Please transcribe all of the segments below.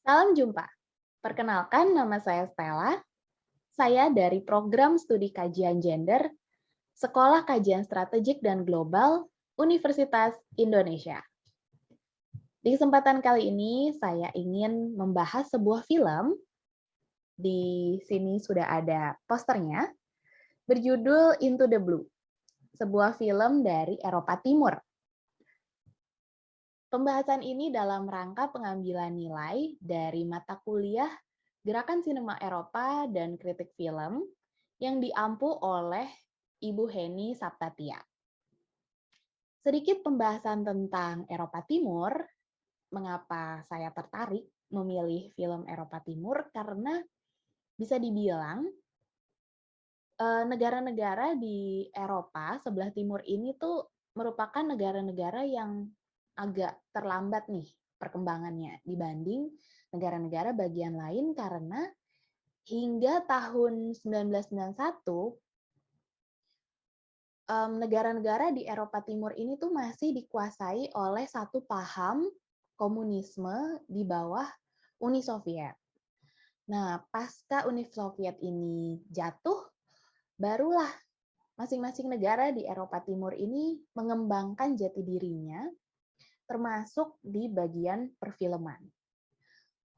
Salam jumpa. Perkenalkan, nama saya Stella. Saya dari Program Studi Kajian Gender, Sekolah Kajian Strategik dan Global, Universitas Indonesia. Di kesempatan kali ini, saya ingin membahas sebuah film. Di sini sudah ada posternya, berjudul Into the Blue, sebuah film dari Eropa Timur. Pembahasan ini dalam rangka pengambilan nilai dari mata kuliah Gerakan Sinema Eropa dan Kritik Film yang diampu oleh Ibu Heni Saptatia. Sedikit pembahasan tentang Eropa Timur, mengapa saya tertarik memilih film Eropa Timur, karena bisa dibilang negara-negara di Eropa sebelah timur ini tuh merupakan negara-negara yang agak terlambat nih perkembangannya dibanding negara-negara bagian lain, karena hingga tahun 1991 negara-negara di Eropa Timur ini tuh masih dikuasai oleh satu paham komunisme di bawah Uni Soviet. Nah, pasca Uni Soviet ini jatuh, barulah masing-masing negara di Eropa Timur ini mengembangkan jati dirinya, termasuk di bagian perfilman.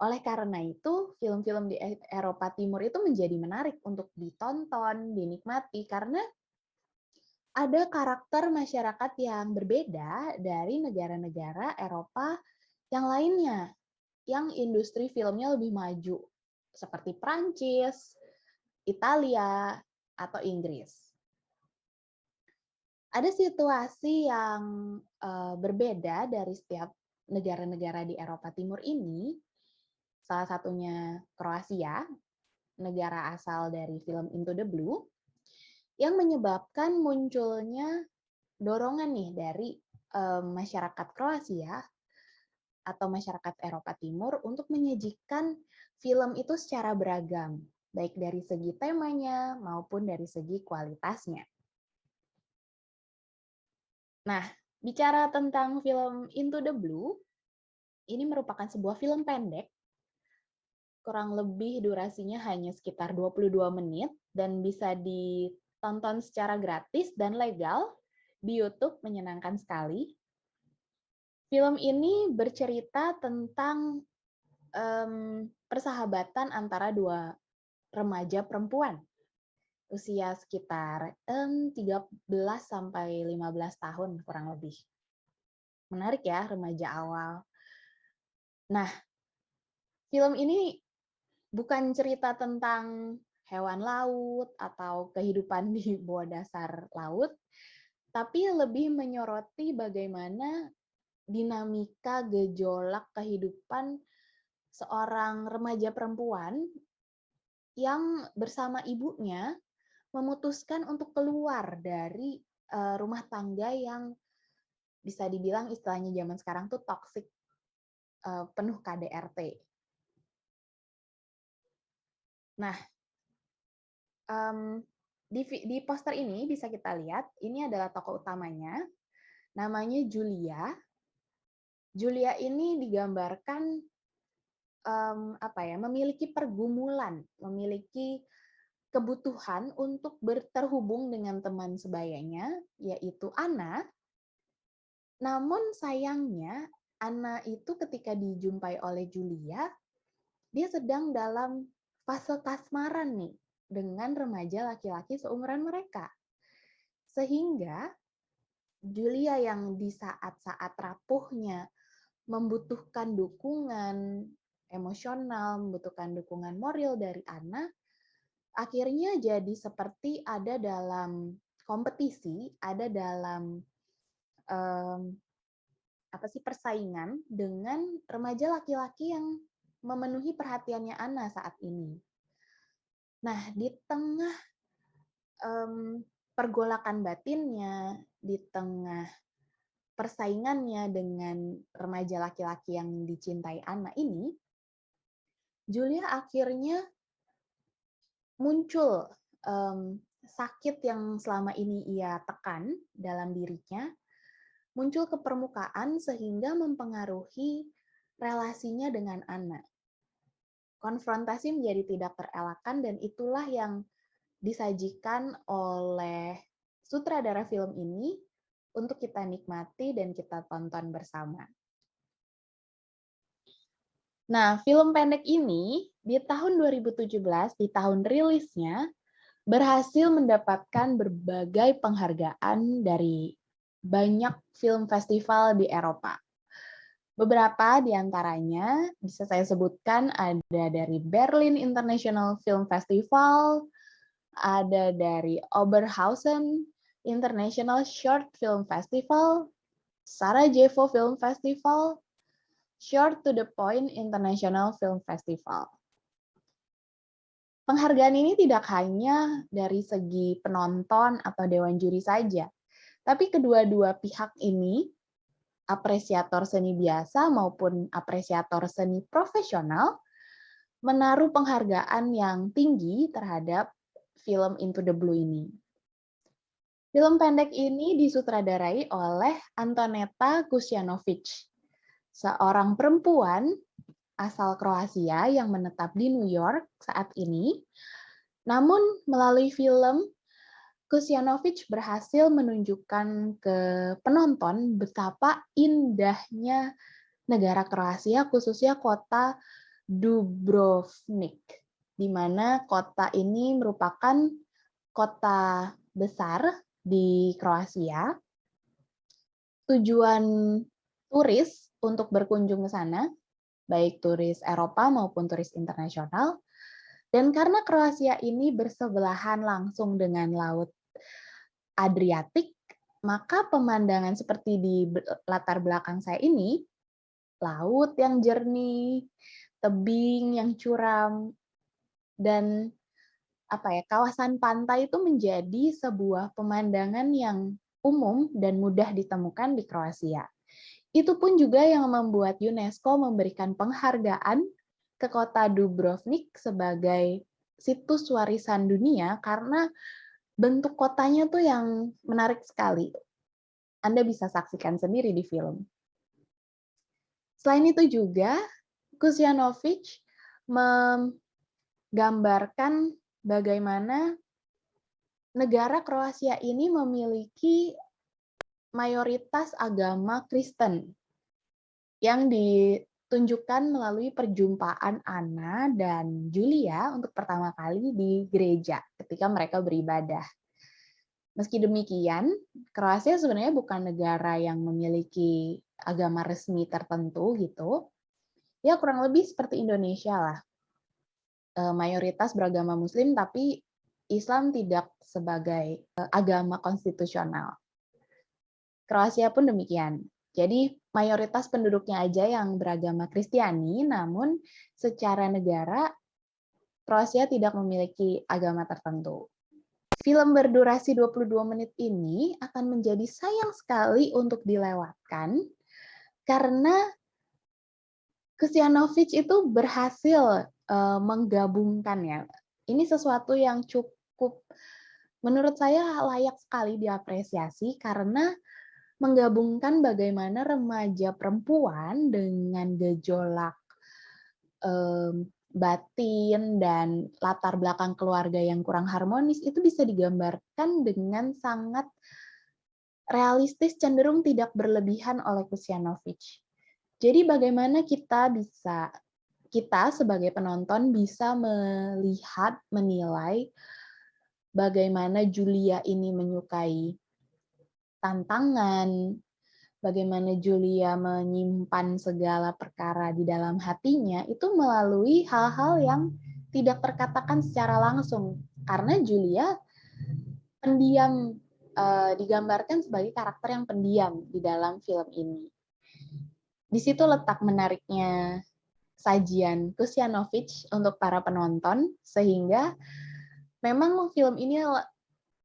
Oleh karena itu, film-film di Eropa Timur itu menjadi menarik untuk ditonton, dinikmati, karena ada karakter masyarakat yang berbeda dari negara-negara Eropa yang lainnya, yang industri filmnya lebih maju, seperti Prancis, Italia, atau Inggris. Ada situasi yang berbeda dari setiap negara-negara di Eropa Timur ini, salah satunya Kroasia, negara asal dari film Into the Blue, yang menyebabkan munculnya dorongan nih dari masyarakat Kroasia atau masyarakat Eropa Timur untuk menyajikan film itu secara beragam, baik dari segi temanya maupun dari segi kualitasnya. Nah, bicara tentang film Into the Blue, ini merupakan sebuah film pendek, kurang lebih durasinya hanya sekitar 22 menit, dan bisa ditonton secara gratis dan legal di YouTube, menyenangkan sekali. Film ini bercerita tentang persahabatan antara dua remaja perempuan, usia sekitar 13 sampai 15 tahun kurang lebih. Menarik ya, remaja awal. Nah, film ini bukan cerita tentang hewan laut atau kehidupan di bawah dasar laut, tapi lebih menyoroti bagaimana dinamika gejolak kehidupan seorang remaja perempuan yang bersama ibunya memutuskan untuk keluar dari rumah tangga yang bisa dibilang istilahnya zaman sekarang tuh toksik, penuh KDRT. Nah, di poster ini bisa kita lihat, ini adalah tokoh utamanya, namanya Julia. Julia ini digambarkan memiliki pergumulan, memiliki kebutuhan untuk terhubung dengan teman sebayanya, yaitu Anna. Namun sayangnya, Anna itu ketika dijumpai oleh Julia, dia sedang dalam fase kasmaran nih dengan remaja laki-laki seumuran mereka. Sehingga Julia yang di saat-saat rapuhnya membutuhkan dukungan emosional, membutuhkan dukungan moral dari Anna, akhirnya jadi seperti ada dalam kompetisi, ada dalam persaingan dengan remaja laki-laki yang memenuhi perhatiannya Anna saat ini. Nah, di tengah pergolakan batinnya, di tengah persaingannya dengan remaja laki-laki yang dicintai Anna ini, Julia akhirnya muncul sakit yang selama ini ia tekan dalam dirinya, muncul ke permukaan sehingga mempengaruhi relasinya dengan Anna. konfrontasi menjadi tidak terelakkan, dan itulah yang disajikan oleh sutradara film ini untuk kita nikmati dan kita tonton bersama. Nah, film pendek ini di tahun 2017, di tahun rilisnya, berhasil mendapatkan berbagai penghargaan dari banyak film festival di Eropa. Beberapa di antaranya bisa saya sebutkan ada dari Berlin International Film Festival, ada dari Oberhausen International Short Film Festival, Sarajevo Film Festival, Short to the Point International Film Festival. Penghargaan ini tidak hanya dari segi penonton atau dewan juri saja, tapi kedua-dua pihak ini, apresiator seni biasa maupun apresiator seni profesional, menaruh penghargaan yang tinggi terhadap film Into the Blue ini. Film pendek ini disutradarai oleh Antoneta Kusjanovic, seorang perempuan asal Kroasia yang menetap di New York saat ini. Namun melalui film, Kusjanovic berhasil menunjukkan ke penonton betapa indahnya negara Kroasia, khususnya kota Dubrovnik, di mana kota ini merupakan kota besar di Kroasia. Tujuan turis untuk berkunjung ke sana, baik turis Eropa maupun turis internasional. Dan karena Kroasia ini bersebelahan langsung dengan Laut Adriatik, maka pemandangan seperti di latar belakang saya ini, laut yang jernih, tebing yang curam, dan kawasan pantai itu menjadi sebuah pemandangan yang umum dan mudah ditemukan di Kroasia. Itu pun juga yang membuat UNESCO memberikan penghargaan ke kota Dubrovnik sebagai situs warisan dunia karena bentuk kotanya tuh yang menarik sekali. Anda bisa saksikan sendiri di film. Selain itu juga, Kusjanovic menggambarkan bagaimana negara Kroasia ini memiliki mayoritas agama Kristen yang ditunjukkan melalui perjumpaan Anna dan Julia untuk pertama kali di gereja ketika mereka beribadah. Meski demikian, Kroasia sebenarnya bukan negara yang memiliki agama resmi tertentu gitu. Ya kurang lebih seperti Indonesia lah. Mayoritas beragama Muslim, tapi Islam tidak sebagai agama konstitusional. Kroasia pun demikian. Jadi mayoritas penduduknya aja yang beragama Kristiani, namun secara negara Kroasia tidak memiliki agama tertentu. Film berdurasi 22 menit ini akan menjadi sayang sekali untuk dilewatkan karena Kusjanovic itu berhasil menggabungkan ya. Ini sesuatu yang cukup menurut saya layak sekali diapresiasi karena menggabungkan bagaimana remaja perempuan dengan gejolak batin dan latar belakang keluarga yang kurang harmonis itu bisa digambarkan dengan sangat realistis, cenderung tidak berlebihan oleh Kusjanovic. Jadi bagaimana kita sebagai penonton bisa melihat, menilai bagaimana Julia ini menyukai tantangan, bagaimana Julia menyimpan segala perkara di dalam hatinya, itu melalui hal-hal yang tidak terkatakan secara langsung. Karena Julia pendiam, digambarkan sebagai karakter yang pendiam di dalam film ini. Di situ letak menariknya sajian Kusjanovic untuk para penonton, sehingga memang film ini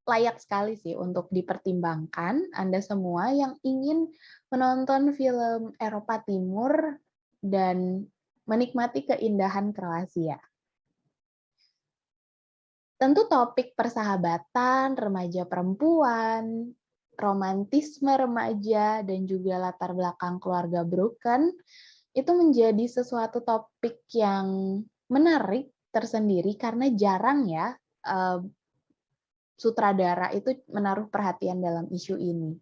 layak sekali sih untuk dipertimbangkan Anda semua yang ingin menonton film Eropa Timur dan menikmati keindahan Kroasia. Tentu topik persahabatan, remaja perempuan, romantisme remaja, dan juga latar belakang keluarga broken, itu menjadi sesuatu topik yang menarik tersendiri karena jarang ya sutradara itu menaruh perhatian dalam isu ini.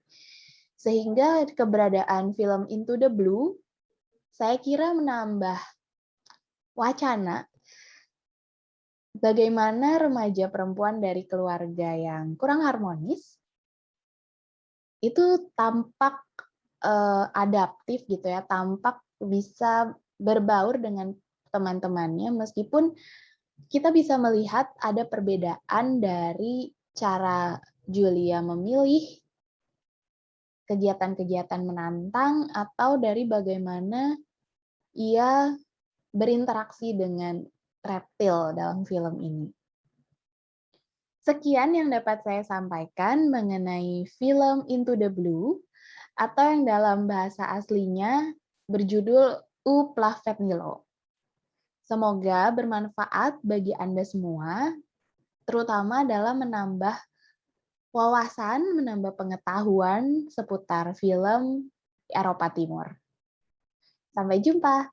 Sehingga keberadaan film Into the Blue saya kira menambah wacana bagaimana remaja perempuan dari keluarga yang kurang harmonis itu tampak adaptif gitu ya, tampak bisa berbaur dengan teman-temannya meskipun kita bisa melihat ada perbedaan dari cara Julia memilih kegiatan-kegiatan menantang atau dari bagaimana ia berinteraksi dengan reptil dalam film ini. Sekian yang dapat saya sampaikan mengenai film Into the Blue atau yang dalam bahasa aslinya berjudul U Plavet Nilo. Semoga bermanfaat bagi Anda semua, terutama dalam menambah wawasan, menambah pengetahuan seputar film Eropa Timur. Sampai jumpa.